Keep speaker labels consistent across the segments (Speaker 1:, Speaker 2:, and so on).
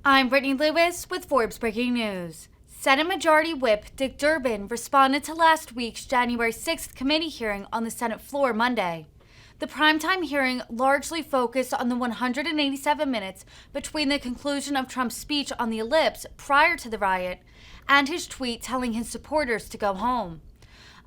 Speaker 1: I'm Brittany Lewis with Forbes Breaking News. Senate Majority Whip Dick Durbin responded to last week's January 6th committee hearing on the Senate floor Monday. The primetime hearing largely focused on the 187 minutes between the conclusion of Trump's speech on the ellipse prior to the riot and his tweet telling his supporters to go home.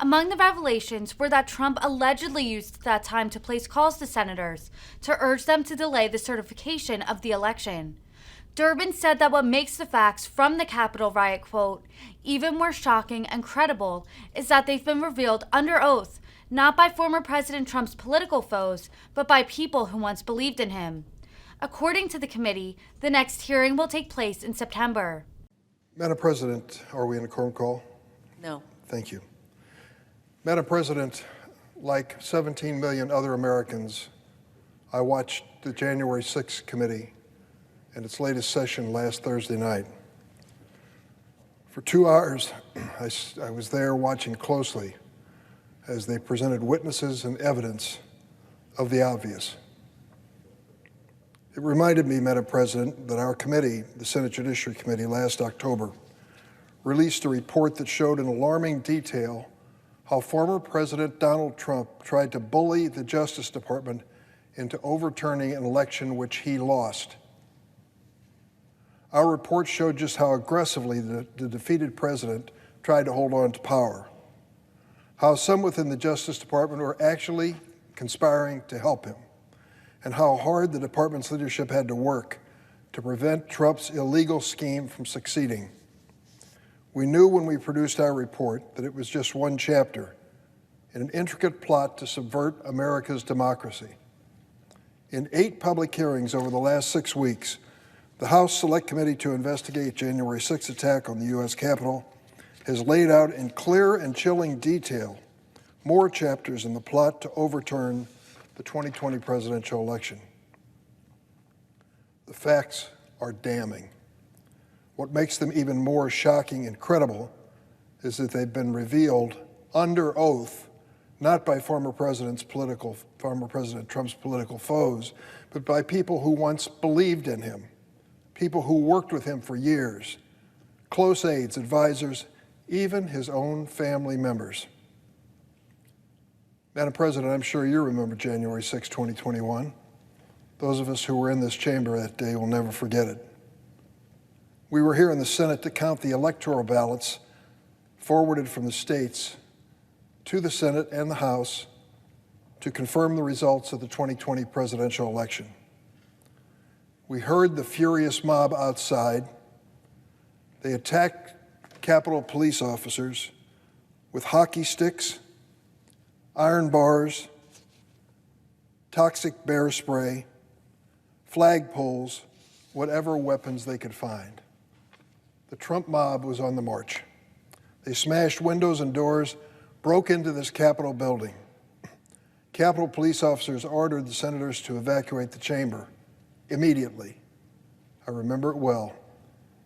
Speaker 1: Among the revelations were that Trump allegedly used that time to place calls to senators to urge them to delay the certification of the election. Durbin said that what makes the facts from the Capitol riot, quote, even more shocking and credible is that they've been revealed under oath, not by former President Trump's political foes, but by people who once believed in him. According to the committee, the next hearing will take place in September.
Speaker 2: Madam President, are we in a quorum call?
Speaker 3: No.
Speaker 2: Thank you. Madam President, like 17 million other Americans, I watched the January 6th committee and its latest session last Thursday night. For 2 hours, I was there watching closely as they presented witnesses and evidence of the obvious. It reminded me, Madam President, that our committee, the Senate Judiciary Committee, last October, released a report that showed in alarming detail how former President Donald Trump tried to bully the Justice Department into overturning an election which he lost. Our report showed just how aggressively the defeated president tried to hold on to power, how some within the Justice Department were actually conspiring to help him, and how hard the department's leadership had to work to prevent Trump's illegal scheme from succeeding. We knew when we produced our report that it was just one chapter in an intricate plot to subvert America's democracy. In 8 public hearings over the last 6 weeks, the House Select Committee to investigate January 6th attack on the U.S. Capitol has laid out in clear and chilling detail more chapters in the plot to overturn the 2020 presidential election. The facts are damning. What makes them even more shocking and credible is that they've been revealed under oath, not by former President Trump's political foes, but by people who once believed in him, people who worked with him for years, close aides, advisors, even his own family members. Madam President, I'm sure you remember January 6, 2021. Those of us who were in this chamber that day will never forget it. We were here in the Senate to count the electoral ballots forwarded from the states to the Senate and the House to confirm the results of the 2020 presidential election. We heard the furious mob outside. They attacked Capitol police officers with hockey sticks, iron bars, toxic bear spray, flagpoles, whatever weapons they could find. The Trump mob was on the march. They smashed windows and doors, broke into this Capitol building. Capitol police officers ordered the senators to evacuate the chamber immediately. I remember it well.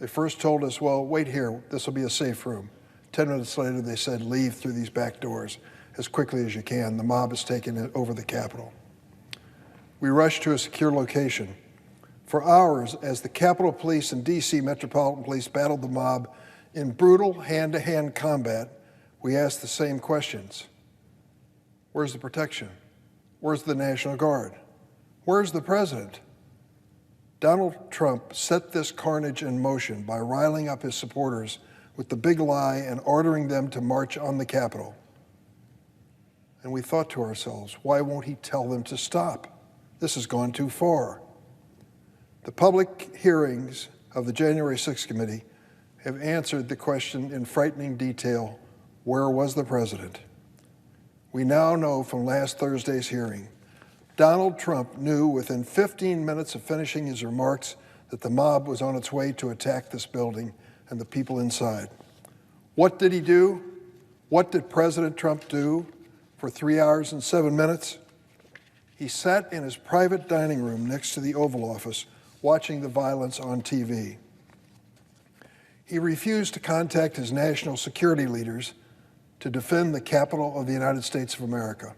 Speaker 2: They first told us, well, wait here, this will be a safe room. 10 minutes later, they said, leave through these back doors as quickly as you can. The mob has taken over the Capitol. We rushed to a secure location. For hours, as the Capitol Police and D.C. Metropolitan Police battled the mob in brutal hand-to-hand combat, we asked the same questions. Where's the protection? Where's the National Guard? Where's the president? Donald Trump set this carnage in motion by riling up his supporters with the big lie and ordering them to march on the Capitol. And we thought to ourselves, why won't he tell them to stop? This has gone too far. The public hearings of the January 6th committee have answered the question in frightening detail, where was the president? We now know from last Thursday's hearing, Donald Trump knew within 15 minutes of finishing his remarks that the mob was on its way to attack this building and the people inside. What did he do? What did President Trump do for 3 hours and 7 minutes? He sat in his private dining room next to the Oval Office watching the violence on TV. He refused to contact his national security leaders to defend the Capitol of the United States of America.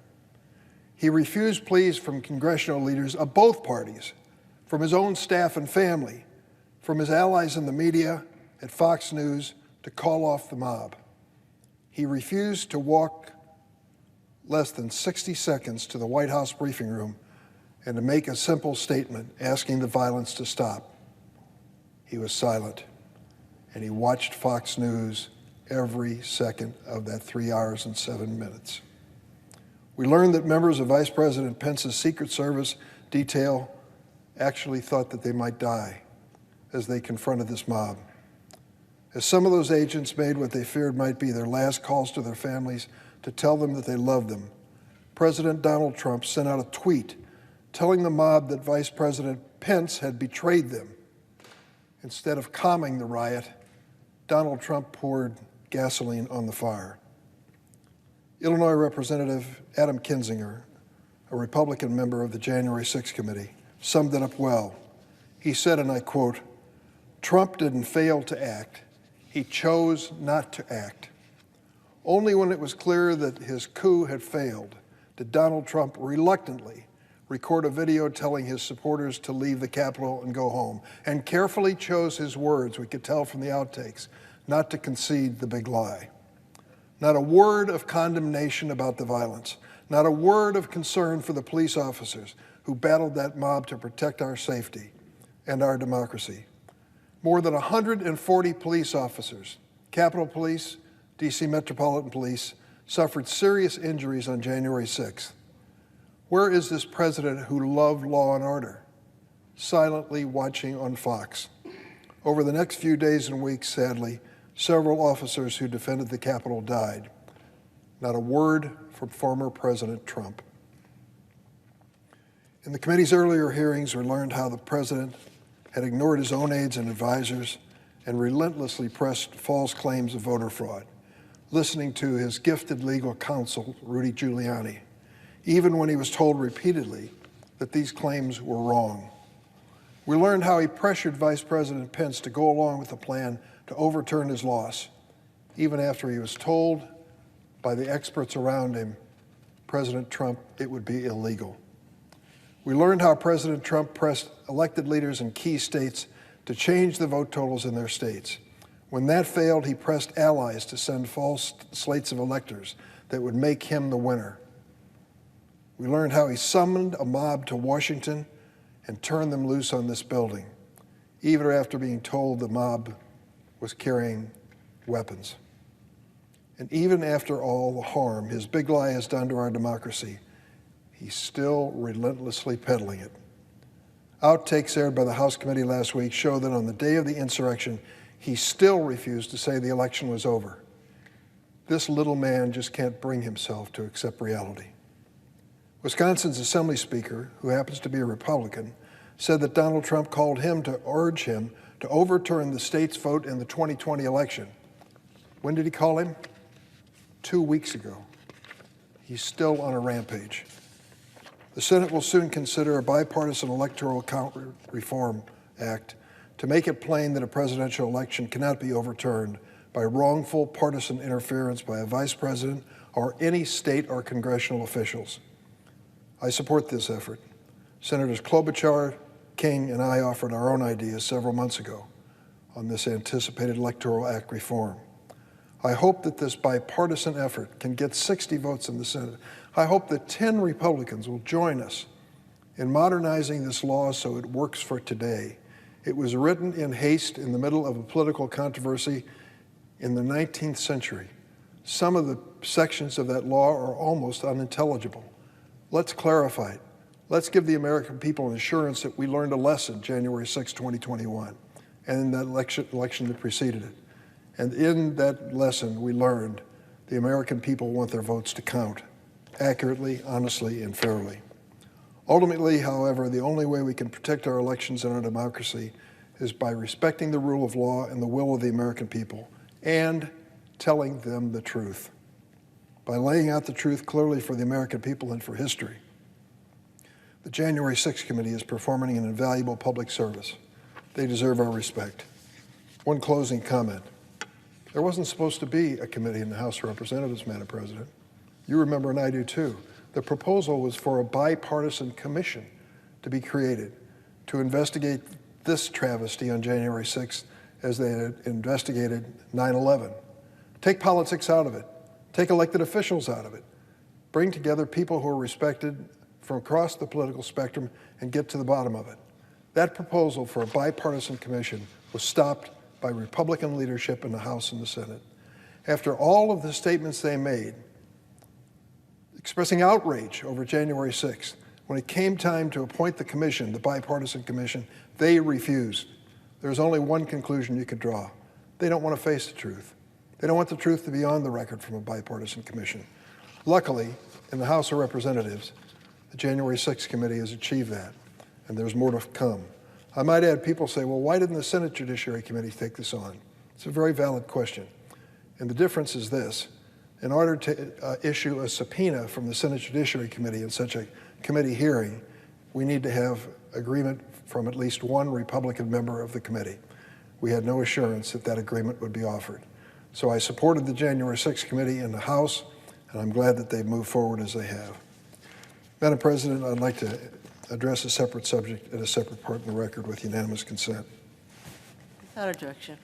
Speaker 2: He refused pleas from congressional leaders of both parties, from his own staff and family, from his allies in the media, at Fox News, to call off the mob. He refused to walk less than 60 seconds to the White House briefing room and to make a simple statement asking the violence to stop. He was silent, and he watched Fox News every second of that 3 hours and 7 minutes. We learned that members of Vice President Pence's Secret Service detail actually thought that they might die as they confronted this mob. As some of those agents made what they feared might be their last calls to their families to tell them that they loved them, President Donald Trump sent out a tweet telling the mob that Vice President Pence had betrayed them. Instead of calming the riot, Donald Trump poured gasoline on the fire. Illinois Representative Adam Kinzinger, a Republican member of the January 6th committee, summed it up well. He said, and I quote, "Trump didn't fail to act. He chose not to act. Only when it was clear that his coup had failed did Donald Trump reluctantly record a video telling his supporters to leave the Capitol and go home, and carefully chose his words, we could tell from the outtakes, not to concede the big lie. Not a word of condemnation about the violence, not a word of concern for the police officers who battled that mob to protect our safety and our democracy. More than 140 police officers, Capitol Police, DC Metropolitan Police, suffered serious injuries on January 6th. Where is this president who loved law and order? Silently watching on Fox. Over the next few days and weeks, sadly, several officers who defended the Capitol died. Not a word from former President Trump. In the committee's earlier hearings, we learned how the president had ignored his own aides and advisors and relentlessly pressed false claims of voter fraud, listening to his gifted legal counsel, Rudy Giuliani, even when he was told repeatedly that these claims were wrong. We learned how he pressured Vice President Pence to go along with the plan to overturn his loss, even after he was told by the experts around him, President Trump, it would be illegal. We learned how President Trump pressed elected leaders in key states to change the vote totals in their states. When that failed, he pressed allies to send false slates of electors that would make him the winner. We learned how he summoned a mob to Washington and turned them loose on this building, even after being told the mob was carrying weapons. And even after all the harm his big lie has done to our democracy, he's still relentlessly peddling it. Outtakes aired by the House committee last week show that on the day of the insurrection, he still refused to say the election was over. This little man just can't bring himself to accept reality. Wisconsin's Assembly Speaker, who happens to be a Republican, said that Donald Trump called him to urge him to overturn the state's vote in the 2020 election. When did he call him? 2 weeks ago. He's still on a rampage. The Senate will soon consider a bipartisan electoral count reform act to make it plain that a presidential election cannot be overturned by wrongful partisan interference by a vice president or any state or congressional officials. I support this effort. Senators Klobuchar, King, and I offered our own ideas several months ago on this anticipated Electoral Act reform. I hope that this bipartisan effort can get 60 votes in the Senate. I hope that 10 Republicans will join us in modernizing this law so it works for today. It was written in haste in the middle of a political controversy in the 19th century. Some of the sections of that law are almost unintelligible. Let's clarify it. Let's give the American people an assurance that we learned a lesson January 6, 2021, and in that election that preceded it. And in that lesson, we learned the American people want their votes to count accurately, honestly, and fairly. Ultimately, however, the only way we can protect our elections and our democracy is by respecting the rule of law and the will of the American people and telling them the truth. By laying out the truth clearly for the American people and for history, the January 6th committee is performing an invaluable public service. They deserve our respect. One closing comment. There wasn't supposed to be a committee in the House of Representatives, Madam President. You remember, and I do too. The proposal was for a bipartisan commission to be created to investigate this travesty on January 6th as they had investigated 9/11. Take politics out of it. Take elected officials out of it. Bring together people who are respected from across the political spectrum and get to the bottom of it. That proposal for a bipartisan commission was stopped by Republican leadership in the House and the Senate. After all of the statements they made, expressing outrage over January 6th, when it came time to appoint the commission, the bipartisan commission, they refused. There's only one conclusion you could draw. They don't want to face the truth. They don't want the truth to be on the record from a bipartisan commission. Luckily, in the House of Representatives, the January 6th committee has achieved that, and there's more to come. I might add, people say, well, why didn't the Senate Judiciary Committee take this on? It's a very valid question. And the difference is this. In order to issue a subpoena from the Senate Judiciary Committee in such a committee hearing, we need to have agreement from at least one Republican member of the committee. We had no assurance that that agreement would be offered. So I supported the January 6th committee in the House, and I'm glad that they've moved forward as they have. Madam President, I'd like to address a separate subject at a separate part in the record with unanimous consent.
Speaker 3: Without objection.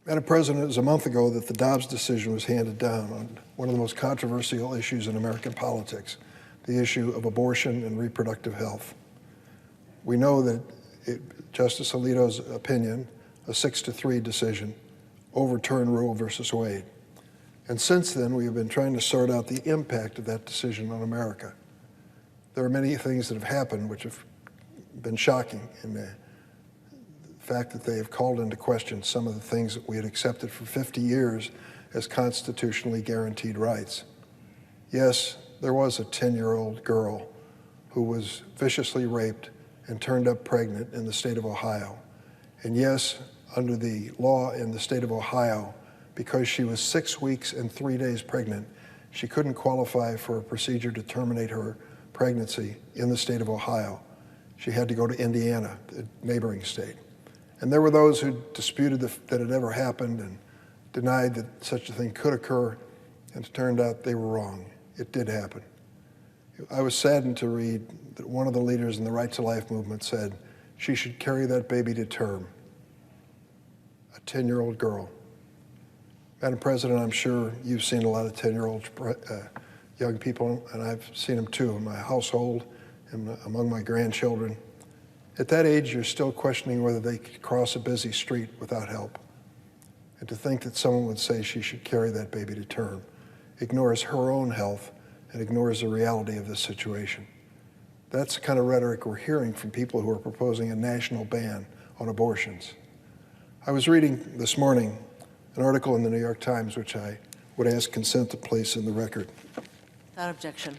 Speaker 2: Madam President, it was a month ago that the Dobbs decision was handed down on one of the most controversial issues in American politics, the issue of abortion and reproductive health. We know that Justice Alito's opinion, a 6-3 decision, overturned Roe versus Wade. And since then, we have been trying to sort out the impact of that decision on America. There are many things that have happened which have been shocking in the fact that they have called into question some of the things that we had accepted for 50 years as constitutionally guaranteed rights. Yes, there was a 10-year-old girl who was viciously raped and turned up pregnant in the state of Ohio. And yes, under the law in the state of Ohio, because she was 6 weeks and 3 days pregnant, she couldn't qualify for a procedure to terminate her pregnancy in the state of Ohio. She had to go to Indiana, the neighboring state. And there were those who disputed that it ever happened and denied that such a thing could occur, and it turned out they were wrong. It did happen. I was saddened to read that one of the leaders in the Right to Life movement said she should carry that baby to term, a 10-year-old girl. Madam President, I'm sure you've seen a lot of 10-year-old young people, and I've seen them too in my household and among my grandchildren. At that age, you're still questioning whether they could cross a busy street without help. And to think that someone would say she should carry that baby to term ignores her own health and ignores the reality of this situation. That's the kind of rhetoric we're hearing from people who are proposing a national ban on abortions. I was reading this morning an article in the New York Times, which I would ask consent to place in the record.
Speaker 3: Without objection.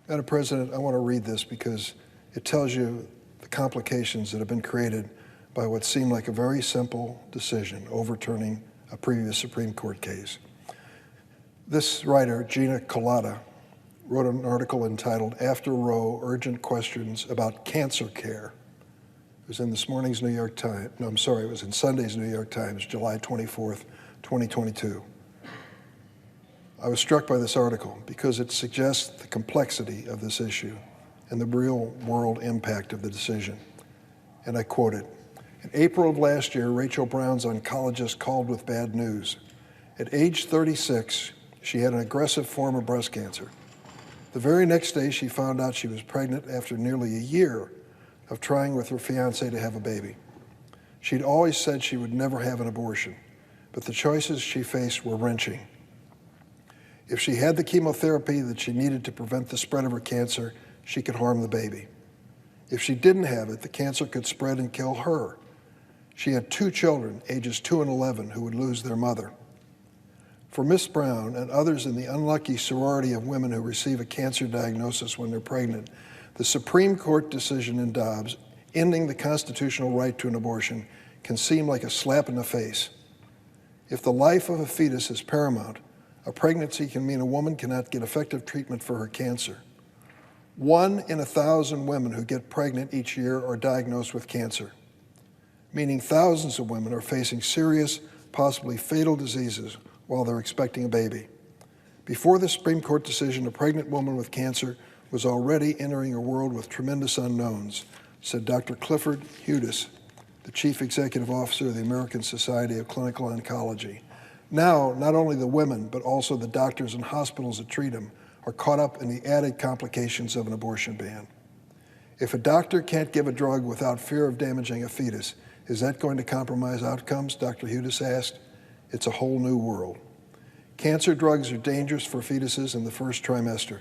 Speaker 2: Madam President, I want to read this because it tells you the complications that have been created by what seemed like a very simple decision, overturning a previous Supreme Court case. This writer, Gina Kolata, wrote an article entitled "After Roe, Urgent Questions About Cancer Care." It was in this morning's New York Times. No, I'm sorry, it was in Sunday's New York Times, July 24th, 2022. I was struck by this article because it suggests the complexity of this issue and the real-world impact of the decision. And I quote it. In April of last year, Rachel Brown's oncologist called with bad news. At age 36, she had an aggressive form of breast cancer. The very next day, she found out she was pregnant after nearly a year of trying with her fiancé to have a baby. She'd always said she would never have an abortion, but the choices she faced were wrenching. If she had the chemotherapy that she needed to prevent the spread of her cancer, she could harm the baby. If she didn't have it, the cancer could spread and kill her. She had 2 children, ages 2 and 11, who would lose their mother. For Miss Brown and others in the unlucky sorority of women who receive a cancer diagnosis when they're pregnant, the Supreme Court decision in Dobbs ending the constitutional right to an abortion can seem like a slap in the face. If the life of a fetus is paramount, a pregnancy can mean a woman cannot get effective treatment for her cancer. 1 in 1,000 women who get pregnant each year are diagnosed with cancer, meaning thousands of women are facing serious, possibly fatal diseases while they're expecting a baby. Before the Supreme Court decision, a pregnant woman with cancer was already entering a world with tremendous unknowns, said Dr. Clifford Hudis the Chief Executive Officer of the American Society of Clinical Oncology. Now, not only the women, but also the doctors and hospitals that treat them are caught up in the added complications of an abortion ban. If a doctor can't give a drug without fear of damaging a fetus, is that going to compromise outcomes? Dr. Hudis asked. It's a whole new world. Cancer drugs are dangerous for fetuses in the first trimester.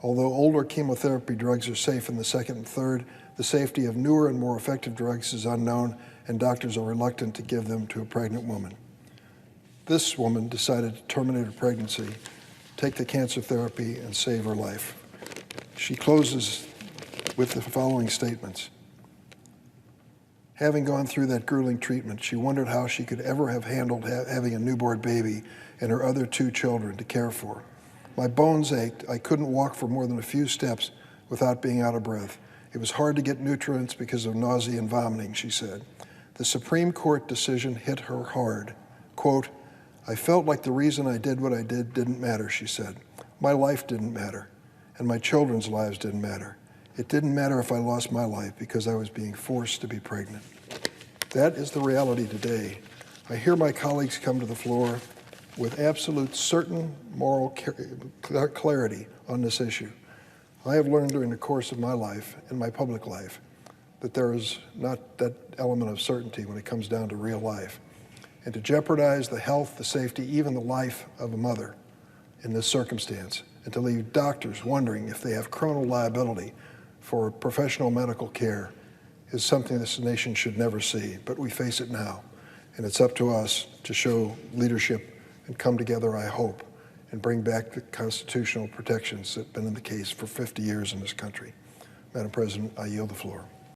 Speaker 2: Although older chemotherapy drugs are safe in the second and third, the safety of newer and more effective drugs is unknown, and doctors are reluctant to give them to a pregnant woman. This woman decided to terminate her pregnancy, take the cancer therapy, and save her life. She closes with the following statements. Having gone through that grueling treatment, she wondered how she could ever have handled having a newborn baby and her other 2 children to care for. My bones ached. I couldn't walk for more than a few steps without being out of breath. It was hard to get nutrients because of nausea and vomiting, she said. The Supreme Court decision hit her hard. Quote, I felt like the reason I did what I did didn't matter, she said. My life didn't matter, and my children's lives didn't matter. It didn't matter if I lost my life because I was being forced to be pregnant. That is the reality today. I hear my colleagues come to the floor with absolute certain moral clarity on this issue. I have learned during the course of my life and my public life that there is not that element of certainty when it comes down to real life. And to jeopardize the health, the safety, even the life of a mother in this circumstance, and to leave doctors wondering if they have criminal liability for professional medical care is something this nation should never see. But we face it now, and it's up to us to show leadership and come together, I hope, and bring back the constitutional protections that have been in the case for 50 years in this country. Madam President, I yield the floor.